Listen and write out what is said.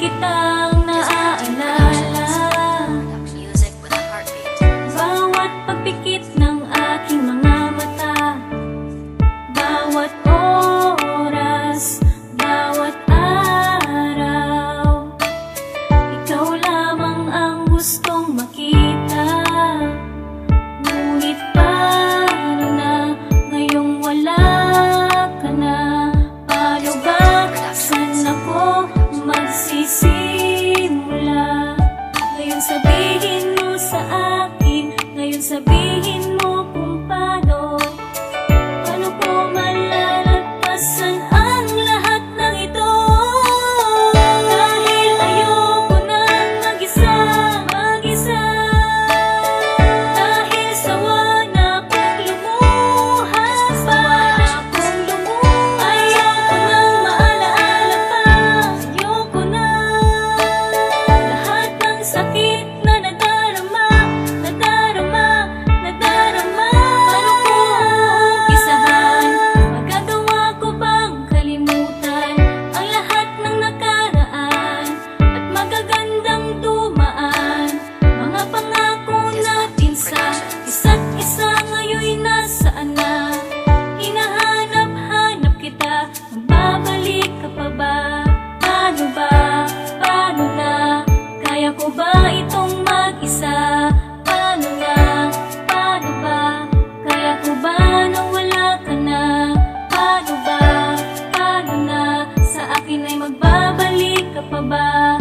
kitang naaalala. Bawat pagpikit ng aking mga mata, bawat oras, bawat araw, ikaw lamang ang gustong makita. Ngunit paano na ngayong wala ka na? Paano ba? Saan ako magsisimula? Ngayon sabihin mo sa akin, ngayon sabihin mo kung paano. Paano ko malalagpasan ang lahat ng ito? Dahil ayoko nang mag-isa, mag-isa. Dahil sawa na akong lumuhas pa. Ayoko nang maalaala pa. Ayoko na. Lahat ng sakit na nadarama, nadarama, nadarama. Paano ko uumpisahan? Magagawa ko bang kalimutan ang lahat ng nakaraan at magagandang dumaan? Mga pangako natin sa isa't isa ngayon'y nasaan na? Hinahanap-hanap kita, magbabalik ka pa ba? Paano ba? Paano na? Kaya ko ba itong mag-isa? Paano na? Paano ba? Kaya ko ba na wala ka na? Paano ba? Paano na? Sa akin ay magbabalik ka pa ba?